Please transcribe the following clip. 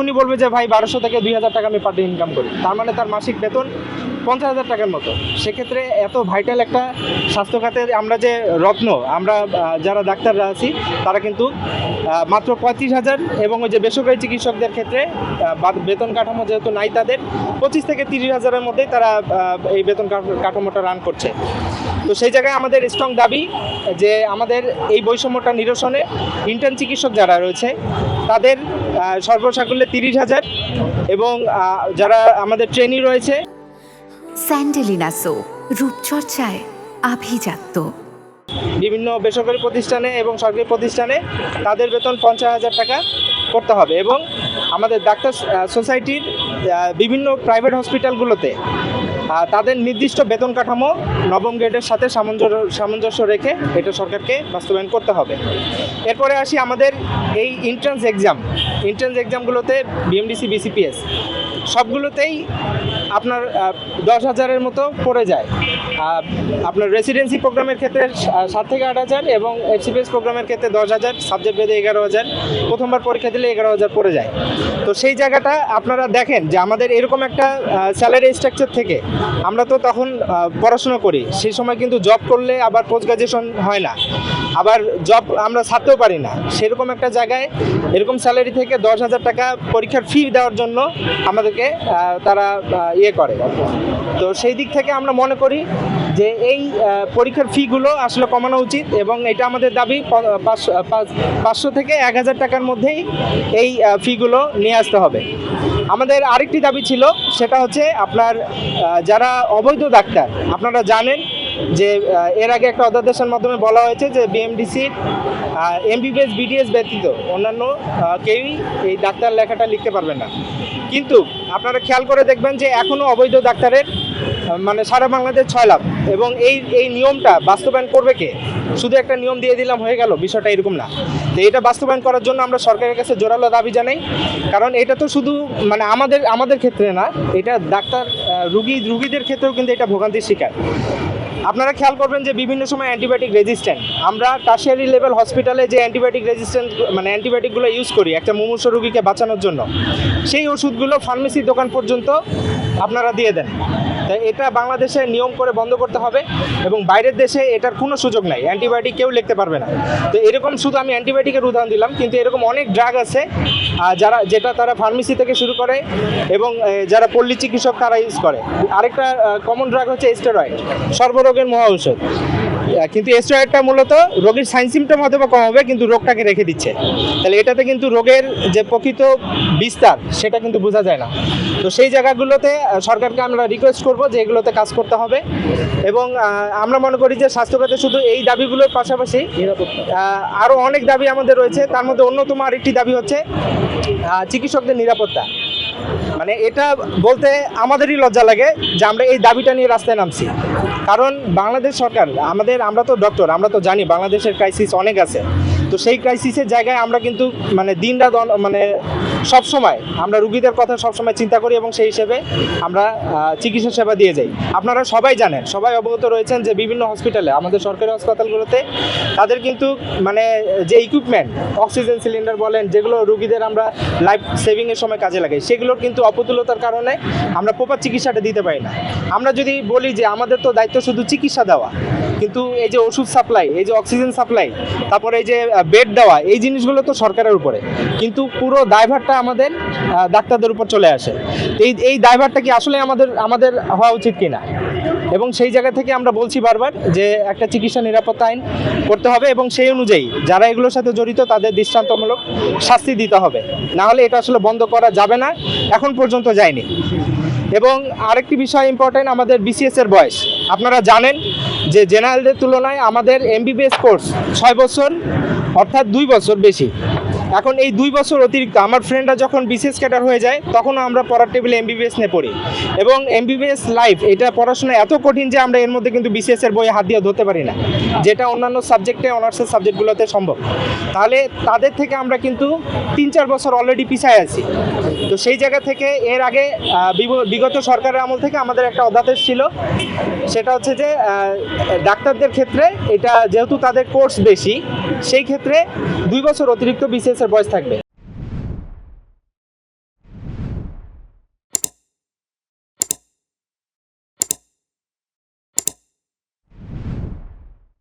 তখনই বলবে যে ভাই 1200 থেকে 2000 টাকা আমি পার ডে ইনকাম করি, তার মানে তার মাসিক বেতন 50,000 টাকার মতো। সেক্ষেত্রে এত ভাইটাল একটা স্বাস্থ্য খাতে আমরা যে রত্ন, আমরা যারা ডাক্তাররা আছি তারা কিন্তু মাত্র 35,000, এবং ওই যে বেসরকারি চিকিৎসকদের ক্ষেত্রে বেতন কাঠামো যেহেতু নাই তাদের, 25 থেকে 30,000-এর মধ্যেই তারা এই বেতন কাঠামোটা রান করছে। তো সেই জায়গায় আমাদের স্ট্রং দাবি যে আমাদের এই বৈষম্যটা নিরসনে ইন্টার্ন চিকিৎসক যারা রয়েছে তাদের সর্বসাকুল্যে 30,000, এবং যারা আমাদের ট্রেনি রয়েছে। স্যান্ডেলিনা সো, রূপচর্চায় আভিজাত্য। বিভিন্ন বেসরকারি প্রতিষ্ঠানে এবং সরকারি প্রতিষ্ঠানে তাদের বেতন 50,000 টাকা করতে হবে, এবং আমাদের ডাক্তার সোসাইটির বিভিন্ন প্রাইভেট হসপিটালগুলোতে তাদের নির্দিষ্ট বেতন কাঠামো নবম গ্রেডের সাথে সামঞ্জস্য রেখে এটা সরকারকে বাস্তবায়ন করতে হবে। এরপরে আসি আমাদের এই এন্ট্রান্স এক্সামগুলোতে বিএমডিসি, বিসিপিএস সবগুলোতেই আপনার 10,000-এর মতো পড়ে যায়। আপনার রেসিডেন্সি প্রোগ্রামের ক্ষেত্রে 7 থেকে 8,000, এবং এফসিপিএস প্রোগ্রামের ক্ষেত্রে 10,000, সাবজেক্ট ভেদে 11,000, প্রথমবার পরীক্ষা দিলে 11,000 পড়ে যায়। তো সেই জায়গাটা আপনারা দেখেন যে আমাদের এরকম একটা স্যালারি স্ট্রাকচার থেকে আমরা তো তখন পড়াশোনা করি, সেই সময় কিন্তু জব করলে আবার পোস্ট গ্রাজুয়েশন হয় না, আবার জব আমরা ছাড়তেও পারি না। সেরকম একটা জায়গায় এরকম স্যালারি থেকে 10,000 টাকা পরীক্ষার ফি দেওয়ার জন্য আমাদেরকে তারা করে। তো সেই দিক থেকে আমরা মনে করি যে এই পরীক্ষার ফিগুলো আসলে কমানো উচিত, এবং এটা আমাদের দাবি 500 থেকে 1,000 টাকার মধ্যেই এই ফিগুলো নিয়ে আসতে হবে। আমাদের আরেকটি দাবি ছিল, সেটা হচ্ছে আপনার যারা অবৈধ ডাক্তার, আপনারা জানেন যে এর আগে একটা অধ্যাদেশের মাধ্যমে বলা হয়েছে যে বিএমডিসি, এমবিবিএস, বিডিএস ব্যতীত অন্যান্য কেউই এই ডাক্তার লেখাটা লিখতে পারবেন না। কিন্তু আপনারা খেয়াল করে দেখবেন যে এখনও অবৈধ ডাক্তারের মানে সারা বাংলাদেশ 6 লাখ, এবং এই নিয়মটা বাস্তবায়ন করবে কে? শুধু একটা নিয়ম দিয়ে দিলাম হয়ে গেল, বিষয়টা এরকম না। তো এটা বাস্তবায়ন করার জন্য আমরা সরকারের কাছে জোরালো দাবি জানাই, কারণ এটা তো শুধু মানে আমাদের ক্ষেত্রে না, এটা ডাক্তার রুগীদের ক্ষেত্রেও কিন্তু এটা ভোগান্তির শিকার। আপনারা খেয়াল করবেন যে বিভিন্ন সময় অ্যান্টিবায়োটিক রেজিস্ট্যান্ট, আমরা টারশিয়ারি লেভেল হসপিটালে যে অ্যান্টিবায়োটিক রেজিস্ট্যান্ট মানে অ্যান্টিবায়োটিকগুলো ইউজ করি একটা মুমূর্ষ রোগীকে বাঁচানোর জন্য, সেই ওষুধগুলো ফার্মেসির দোকান পর্যন্ত আপনারা দিয়ে দেন। তাই এটা বাংলাদেশে নিয়ম করে বন্ধ করতে হবে, এবং বাইরের দেশে এটার কোনো সুযোগ নাই, অ্যান্টিবায়োটিক কেউ লিখতে পারবে না। তো এরকম শুধু আমি অ্যান্টিবায়োটিকের উদাহরণ দিলাম, কিন্তু এরকম অনেক ড্রাগ আছে যেটা তারা ফার্মেসি থেকে শুরু করে, এবং যারা পল্লী চিকিৎসক তারা ইউজ করে। আরেকটা কমন ড্রাগ হচ্ছে স্টেরয়েড, সর্বরোগের মহা ঔষধ। কিন্তু স্টেরয়েডটা মূলত রোগীর সাইন সিমটম হয়তো বা কম হবে, কিন্তু রোগটাকে রেখে দিচ্ছে। তাহলে এটাতে কিন্তু রোগের যে প্রকৃত বিস্তার সেটা কিন্তু বোঝা যায় না। তো সেই জায়গাগুলোতে সরকারকে আমরা রিকোয়েস্ট করব যে এগুলোতে কাজ করতে হবে, এবং আমরা মনে করি যে স্বাস্থ্যখাতে শুধু এই দাবিগুলোর পাশাপাশি আরও অনেক দাবি আমাদের রয়েছে। তার মধ্যে অন্যতম আরেকটি দাবি হচ্ছে চিকিৎসকদের নিরাপত্তা। মানে এটা বলতে আমাদেরই লজ্জা লাগে যে আমরা এই দাবিটা নিয়ে রাস্তায় নামছি, কারণ বাংলাদেশ সরকার আমরা তো ডক্টর, আমরা তো জানি বাংলাদেশের ক্রাইসিস অনেক আছে। তো সেই ক্রাইসিসের জায়গায় আমরা কিন্তু মানে দিনরাত মানে সবসময় আমরা রুগীদের কথা সবসময় চিন্তা করি, এবং সেই হিসেবে আমরা চিকিৎসা সেবা দিয়ে যাই। আপনারা সবাই জানেন, সবাই অবগত রয়েছেন যে বিভিন্ন হসপিটালে, আমাদের সরকারি হাসপাতালগুলোতে তাদের কিন্তু মানে যে ইকুইপমেন্ট, অক্সিজেন সিলিন্ডার বলেন, যেগুলো রুগীদের আমরা লাইফ সেভিংয়ের সময় কাজে লাগাই, সেগুলোর কিন্তু অপতুলতার কারণে আমরা প্রপার চিকিৎসাটা দিতে পারি না। আমরা যদি বলি যে আমাদের তো দায়িত্ব শুধু চিকিৎসা দেওয়া, কিন্তু এই যে ওষুধ সাপ্লাই, এই যে অক্সিজেন সাপ্লাই, তারপরে এই যে বেড দেওয়া, এই জিনিসগুলো তো সরকারের উপরে, কিন্তু পুরো দায়ভারটা আমাদের ডাক্তারদের উপর চলে আসে। এই দায়ভারটা কি আসলে আমাদের হওয়া উচিত কিনা? এবং সেই জায়গা থেকে আমরা বলছি বারবার যে একটা চিকিৎসা নিরাপত্তা আইন করতে হবে, এবং সেই অনুযায়ী যারা এগুলোর সাথে জড়িত তাদের দৃষ্টান্তমূলক শাস্তি দিতে হবে, না হলে এটা আসলে বন্ধ করা যাবে না, এখন পর্যন্ত যায়নি। এবং আরেকটি বিষয় ইম্পর্টেন্ট, আমাদের বিসিএস এর বয়স। আপনারা জানেন যে জেনারেলদের তুলনায় আমাদের এমবিবিএস কোর্স 6 বছর, অর্থাৎ 2 বছর বেশি। এখন এই 2 বছর অতিরিক্ত আমার ফ্রেন্ডরা যখন বিসিএস ক্যাডার হয়ে যায়, তখনও আমরা পড়ার টেবিলে এমবিবিএস নিয়ে পড়ি, এবং এমবিবিএস লাইফ এটা পড়াশোনা এত কঠিন যে আমরা এর মধ্যে কিন্তু বিসিএস এর বইয়ে হাত দিয়ে ধরতে পারি না, যেটা অন্যান্য সাবজেক্টে, অনার্সের সাবজেক্টগুলোতে সম্ভব। তাহলে তাদের থেকে আমরা কিন্তু 3-4 বছর অলরেডি পিছায় আছি। তো সেই জায়গা থেকে এর আগে বিগত সরকারের আমল থেকে আমাদের একটা অধ্যাদেশ ছিল, সেটা হচ্ছে যে ডাক্তারদের ক্ষেত্রে এটা যেহেতু তাদের কোর্স বেশি, সেই ক্ষেত্রে 2 বছর অতিরিক্ত বিসিএস এর বয়স থাকবে।